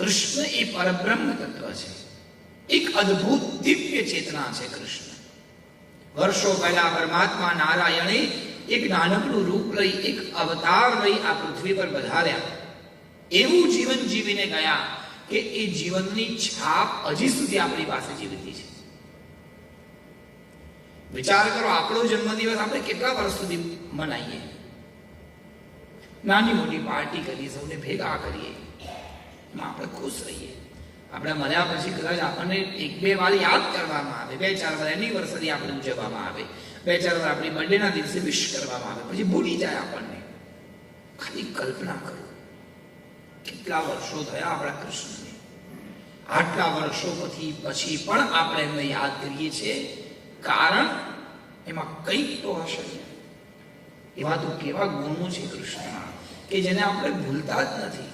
કૃષ્ણ એ પરબ્રહ્મ તત્વ છે, એક અદ્ભુત દિવ્ય ચેતના છે કૃષ્ણ. વર્ષો પહેલા પરમાત્મા નારાયણે એક નાનકડું રૂપ લઈ, એક અવતાર લઈ આ પૃથ્વી પર પધાર્યા. એવું જીવન જીવીને ગયા કે એ જીવનની છાપ હજી સુધી આપણી પાસે જીવતી છે. વિચાર કરો, આપણો જન્મદિવસ આપણે કેટલા વર્ષ સુધી મનાવીએ? નાની મોટી પાર્ટી કરીએ, સૌને ભેગા કરીએ, એમાં આપણે ખુશ રહીએ. આપણે મર્યા પછી કદાચ આપણને એક બે વાર યાદ કરવામાં આવે, બે ચાર વાર એનિવર્સરી આપણે ઉજવવામાં આવે, બે ચાર વાર આપણી બર્થડેના દિવસે વિશ કરવામાં આવે, પછી ભૂલી જાય આપણને. ખાલી કલ્પના કરો, કેટલા વર્ષો થયા આપણા કૃષ્ણને. આટલા વર્ષો પછી પણ આપણે એમને યાદ કરીએ છીએ, કારણ એમાં કંઈક તો હશે. એવા તો કેવા ગુણો છે કૃષ્ણના કે જેને આપણે ભૂલતા જ નથી.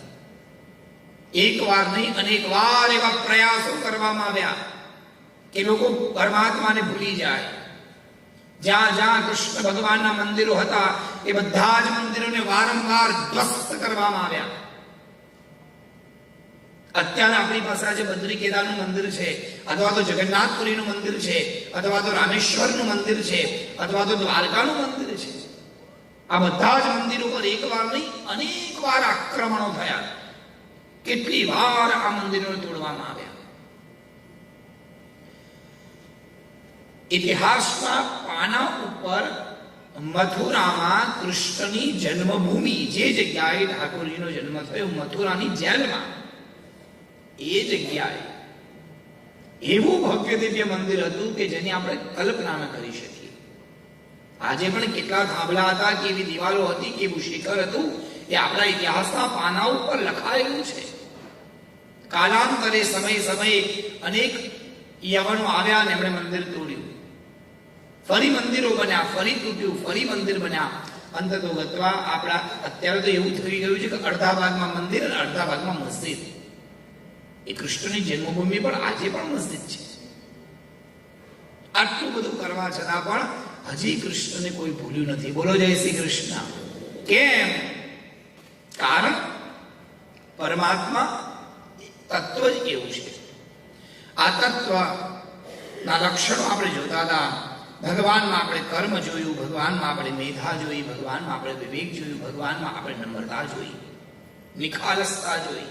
એક વાર નહીં, અનેક વાર એવા પ્રયાસો કરવામાં આવ્યા કે લોકો પરમાત્માને ભૂલી જાય. જ્યાં જ્યાં કૃષ્ણ ભગવાનના મંદિરો હતા એ બધા જ મંદિરોને વારંવાર ધ્વસ્ત કરવામાં આવ્યા. અત્યારે આપણી પાસે આજે બદ્રી કેદારનું મંદિર છે, અથવા તો જગન્નાથપુરીનું મંદિર છે, અથવા તો રામેશ્વરનું મંદિર છે, અથવા તો દ્વારકાનું મંદિર છે. આ બધા જ મંદિરો પર એક વાર નહીં, અનેક વાર આક્રમણો થયા. કેટલી વાર આ મંદિરોને તોડવામાં આવ્યા. ઇતિહાસના પાના ઉપર મથુરામાં કૃષ્ણની જન્મભૂમિ, જે જગ્યાએ ઠાકોરજીનો જન્મ થયો, મથુરાની જેલમાં, એ જગ્યાએ એવું ભવ્ય દિવ્ય મંદિર હતું કે જેની આપણે કલ્પના ન કરી શકીએ. આજે પણ કેટલા થાંભલા હતા, કેવી દિવાલો હતી, કેવું શિખર હતું, એ આપણા ઇતિહાસના પાના ઉપર લખાયેલું છે. કાલાંતરે સમયે અનેક યવનો આવ્યા અને એમણે મંદિર તોડ્યું. ફરી મંદિરો બન્યા, ફરી તૂટ્યું, ફરી મંદિર બન્યા. અંત તો ગતવા આપણા અત્યારે તો એવું થઈ ગયું છે કે અડધા ભાગમાં મંદિર અને અડધા ભાગમાં મસ્જિદ. એ કૃષ્ણની જન્મભૂમિ પણ આજે પણ મસ્જિદ છે. આટલું બધું કરવા છતાં પણ હજી કૃષ્ણને કોઈ ભૂલ્યું નથી. બોલો જય શ્રી કૃષ્ણ. કેમ? કારણ પરમાત્મા તત્વ જ એવું છે. આ તત્વના લક્ષણો આપણે જોતા હતા. ભગવાનમાં આપણે કર્મ જોયું, ભગવાનમાં આપણે મેધા જોઈ, ભગવાનમાં આપણે વિવેક જોયું, ભગવાનમાં આપણે નમ્રતા જોઈ, નિખાલસતા જોઈ.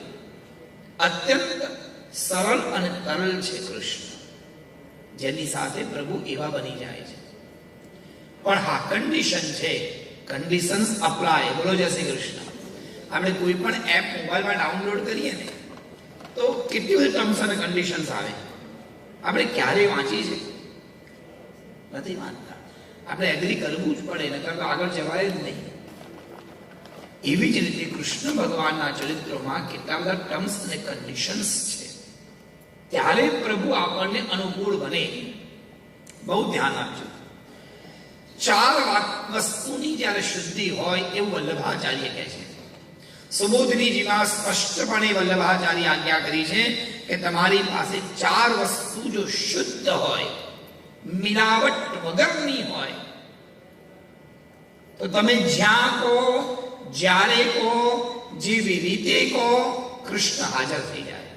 અત્યંત સરળ અને તરલ છે કૃષ્ણ, જેની સાથે પ્રભુ એવા બની જાય છે. પણ હા, કન્ડિશન છે, કન્ડિશન્સ અપ્લાય. બોલો જય શ્રી કૃષ્ણ. આપણે કોઈ પણ એપ મોબાઈલમાં ડાઉનલોડ કરીએ ને તો કેટલી બધી ટર્મ્સ અને કન્ડિશન્સ આવે. આપણે ક્યારે વાંચી છે? નથી વાંચતા. આપણે એગ્રી કરવું જ પડે, નકર તો આગળ જવાય જ નહીં. એવી જ રીતે કૃષ્ણ ભગવાનના ચરિત્રોમાં કેટલા બધા ટર્મ્સ અને કન્ડિશન્સ છે. ત્યારે પ્રભુ આપણને અનુકૂળ બને. બહુ ધ્યાન આપજો. ચાર વસ્તુની જ્યારે શુદ્ધિ હોય એવું વલ્લભાચાર્ય કહે છે. સુબોધનીજીમાં સ્પષ્ટપણે વલ્લભાચાર્ય આજ્ઞા કરી છે કે તમારી પાસે ચાર વસ્તુ જો શુદ્ધ હોય, મિલાવટ વગરની હોય, તો તમે જ્યાં કહો, જ્યારે કહો, જેવી રીતે કહો, કૃષ્ણ હાજર થઈ જાય.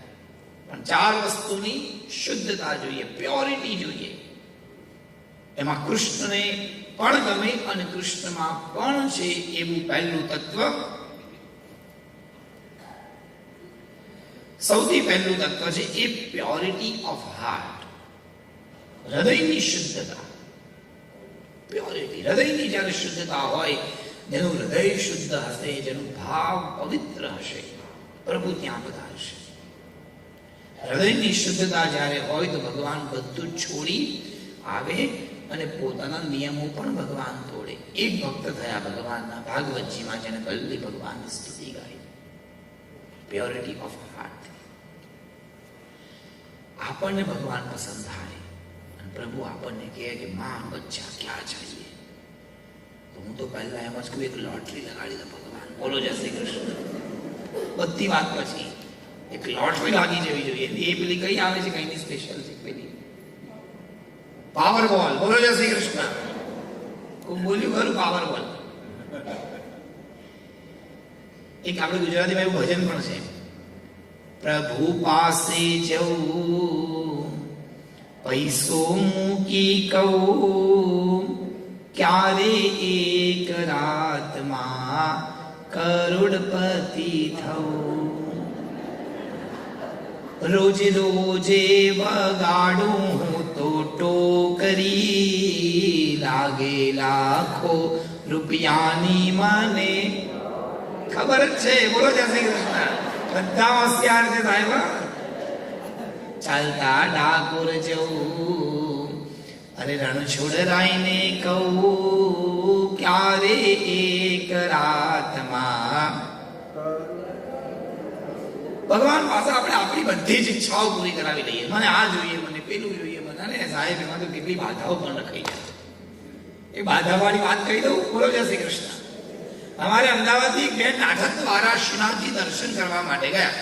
પણ ચાર વસ્તુની શુદ્ધતા જોઈએ, પ્યોરિટી જોઈએ. એમાં કૃષ્ણને પણ ગમે અને કૃષ્ણમાં પણ છે એવું પહેલું તત્વ, સૌથી પહેલું તત્વ છે એ પ્યોરિટી ઓફ હાર્ટ. હૃદયની શુદ્ધતા. પ્યોરિટી, હૃદયની જ્યારે શુદ્ધતા હોય, જેનું હૃદય શુદ્ધ હશે, જેનું ભાવ પવિત્ર હશે, પ્રભુ ત્યાં પધારશે. હૃદયની શુદ્ધતા જ્યારે હોય તો ભગવાન બધું છોડી આવે અને પોતાના નિયમો પણ ભગવાન તોડે. એક ભક્ત થયા ભગવાનના, ભાગવતજીમાં, જેને વલ્લી ભગવાનની સ્તુતિ ગાઈ. Purity of heart. આપણને ભગવાન પસંદ થાય અને પ્રભુ આપણને કહે કે માં બચ્ચા ક્યાં चाहिए, તો હું તો પહેલા એમ જ કોઈ એક લોટરી લગાડી દઉં ભગવાન. બોલો જય શ્રી કૃષ્ણ. બધી વાત પછી એક લોટરી લાગી જવી જોઈએ. એ પેલી કઈ આવે છે, કઈની સ્પેશિયલ છે, પેલી પાવર બોલ. બોલો જય શ્રી કૃષ્ણ. કોઈ બોલ્યું ખરું? પાવર બોલ. એક આપણે ગુજરાતીમાં એવું ભજન પણ છે, પ્રભુ પાસે જવું, પૈસો મૂકી કહું, ક્યારે એક રાતમાં કરોડપતિ થવું. રોજ રોજે વગાડું હું તો ટોકરી, લાગે લાખો રૂપિયાની મને ખબર જ છે. બોલો જય શ્રી કૃષ્ણ. બધા હોશિયાર છે સાહેબ. ચાલતા ડાકોર જવું, અરે રણછોડરાયને કહું, ક્યારે એક રાતમાં. ભગવાન પાસે આપણે આપણી બધી જ ઈચ્છાઓ પૂરી કરાવી લઈએ. મને આ જોઈએ, મને પેલું જોઈએ, મને અને સાહેબ એમાં તો કેટલી બાધાઓ પણ રખાઈ જાય. એ બાધાવાળી વાત કહી દઉં. બોલો જય શ્રી કૃષ્ણ. અમારે અમદાવાદથી એક બેન નાટક દ્વારા શ્રીનાથજી દર્શન કરવા માટે ગયા.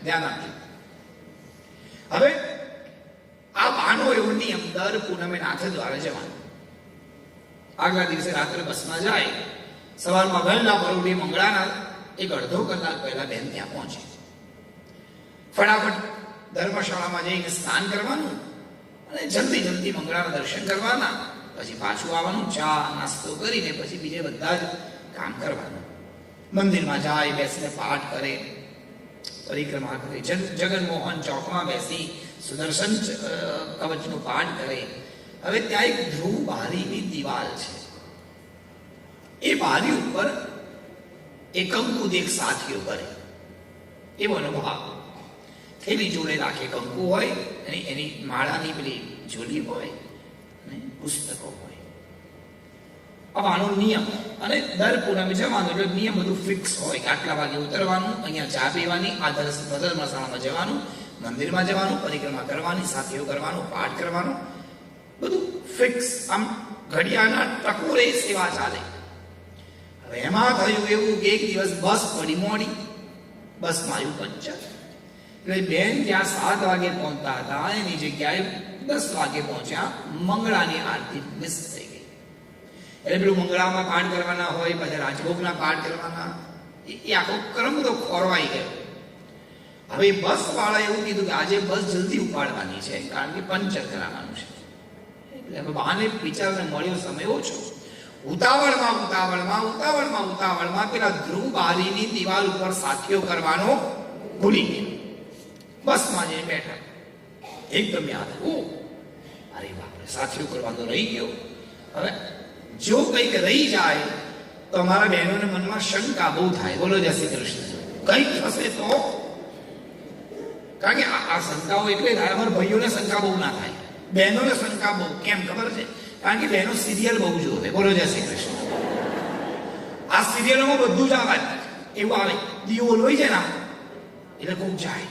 ધ્યાન આપજો. હવે આ બાનો એવો નિયમ, દર પૂનમે નાથ દ્વારા જવાનું. આગલા દિવસે રાત્રે બસમાં જાય, સવારમાં વહેલા પરોઢી મંગળાના એક અડધો કલાક પહેલા બેન ત્યાં પહોંચે. ફટાફટ ધર્મશાળામાં જઈને સ્નાન કરવાનું અને જલ્દી જલ્દી મંગળાના દર્શન કરવાના. પછી પાછું આવવાનું, ચા નાસ્તો કરીને પછી બીજે બધા જ કામ કરવાનું. મંદિરમાં જાય, બેસીને પાઠ કરે, પરિક્રમા કરે, જગનમોહન ચોકમાં બેસી સુદર્શન કવચનું પાઠ કરે. હવે ત્યાં એક ધ્રુવ બારીની દિવાલ છે. એ બારી ઉપર એક કંકુ દેખ સાથીઓ કરે એવો અનુભવ. થેલી જોડે રાખે, કંકુ હોય, એની માળાની પેલી ઝોલી હોય, પુસ્તકો હોય. આનો નિયમ. અને દર પૂનમે જવાનું એટલે નિયમ બધું ફિક્સ હોય કે આટલા વાગે ઉતરવાનું, અહીંયા ચા પીવાની, આ ધર્મશાળામાં જવાનું, મંદિરમાં જવાનું, પરિક્રમા કરવાની, સાથીઓ કરવાનું, પાઠ કરવાનું, બધું ફિક્સ. આમ ઘડિયાળના ટકોરે સેવા ચાલે. હવે એમાં થયું એવું કે એક દિવસ બસ પડી મોડી, બસમાં આવ્યું પંચર. એટલે બેન ત્યાં 7 વાગે પહોંચતા હતા, એની જગ્યાએ 10 વાગે પહોંચ્યા. મંગળાની આરતી મિસ થઈ ગઈ. એટલે પેલું મંગળામાં પાઠ કરવાના હોય, પછી રાજભોગના પાઠ કરવાના, એ આખો ક્રમ તો ખોરવાઈ ગયો. હવે બસ વાળા એવું કીધું કે આજે બસ જલ્દી ઉપાડવાની છે, કારણ કે પંચર કરાવવાનું છે. એટલે બહાને વિચારને મળ્યો સમય ઓછો. ઉતાવળમાં પેલા ધ્રુવ બારીની દિવાલ ઉપર સાથીઓ કરવાનો ભૂલી ગયા. બસમાં જઈને બેઠા, એકદમ યાદ આવ્યું, અરે બાપરે, સાથીઓ કરવાનો રહી ગયો. હવે જો કંઈક રહી જાય તો અમારા બહેનોને મનમાં શંકા બહુ થાય. બોલો જય શ્રી કૃષ્ણ. કંઈક થશે તો, કારણ કે આ શંકાઓ એટલે થાય. અમારા ભાઈઓને શંકા બહુ ના થાય, બહેનોને શંકા બહુ. કેમ ખબર છે? કારણ કે બહેનો સિરિયલ બહુ જોવે. બોલો જય શ્રી કૃષ્ણ. આ સિરિયલોમાં બધું જ આવે એવું આવે. દીવો લોહી છે ને એટલે ખૂબ જાય.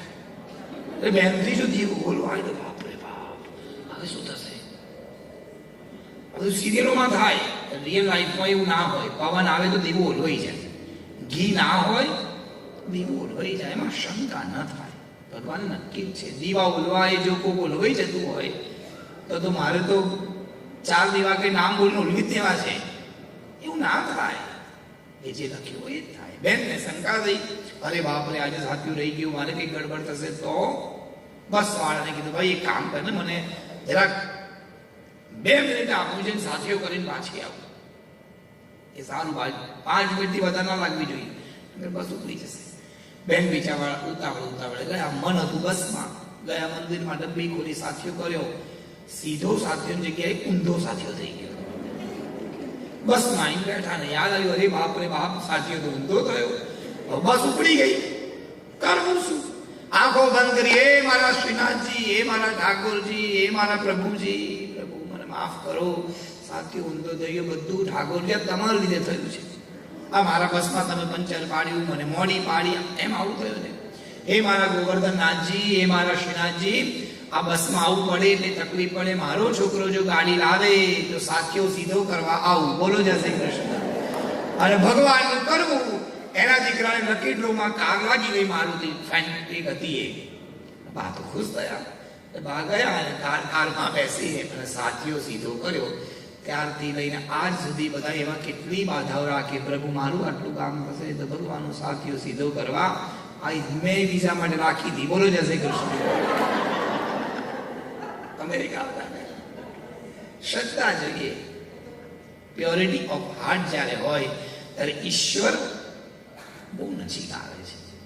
એટલે બહેનથી જો દીવો બોલો આવે તો બાપરે બાપ, હવે શું થશે? બધું સિરિયલોમાં થાય, રિયલ લાઈફમાં એવું ના હોય. પવન આવે તો દીવો લોહી જાય, ઘી ના હોય દીવો લોહી જાય, એમાં શંકા ન થાય. ભગવાન નક્કી જ છે. દીવા ઓલવાય જો કોઈ ઓલવાઈ જતું હોય તો મારે તો 4 દીવા કે નામ બોલીને ઓલવી જ દેવા છે. એવું ના થાય. એ જે લખ્યું હોય એ જ થાય. બેનને શંકા થઈ, અરે બાપરે, આજે સાથીઓ રહી ગયું, મારે કંઈક ગડબડ થશે તો. બસ વાળાને કીધું, ભાઈ એક કામ કરે, મને જરાક 2 મિનિટ આપું છે, સાથીઓ કરીને પાછી આવું. એ સારું, 5 મિનિટથી વધારે ના લાગવી જોઈએ, બસ ઉપડી જશે. બેન બિચારા ઉતાવળે ગયા. મન હતું બસમાં. ગયા મંદિરમાં, ડબ્બી ખોલી, સાથીઓ કર્યો. સીધો સાથીઓની જગ્યાએ ઊંધો સાથીઓ થઈ ગયો. બસમાં આવીને બેઠા ને યાદ આવ્યું, અરે બાપરે બાપ, સાથીઓ તો ઊંધો થયો. બસ ઉપડી ગઈ, કરવું શું? આંખો બંધ કરી, એ મારા શ્રીનાથજી, એ મારા ઠાકોરજી, એ મારા પ્રભુજી, પ્રભુ મને માફ કરો, સાથીઓ ઊંધો થઈ ગયો. બધું ઠાકોરજી તમારા લીધે થયું છે. આ મારા બસમાં તમે પંચર પાડ્યું, મને મોડી પાડી, એમ આવું થયું ને. હે મારા ગોવર્ધનનાથજી, હે મારા શ્રીનાથજી, આ બસમાં આવું પડે એટલે તકલીફ પડે. મારો છોકરો જો ગાડી લાવે તો સાથીઓ સીધો કરવા આવું. બોલો જય શ્રી કૃષ્ણ. અને ભગવાનનું કરવું. એના દીકરાને લકી ડ્રોમાં કાર લાગી ગઈ, મારુતિ ફેન્ટિક હતી. એ બા તો ખુશ થયા. બા ગયા અને કારમાં બેસી અને સાથીઓ સીધો કર્યો. ત્યારથી લઈને આજ સુધી બધા એમાં કેટલી બાધાઓ રાખે, પ્રભુ મારું આટલું કામ થશે તો ભગવાનનો સાથીઓ સીધો કરવા આ મેં વિઝા માટે રાખી હતી. બોલો જય શ્રી કૃષ્ણ. અમેરિકા હતા. શ્રદ્ધા જોઈએ, પ્યોરિટી ઓફ હાર્ટ જ્યારે હોય ત્યારે ઈશ્વર બહુ નજીક આવે છે.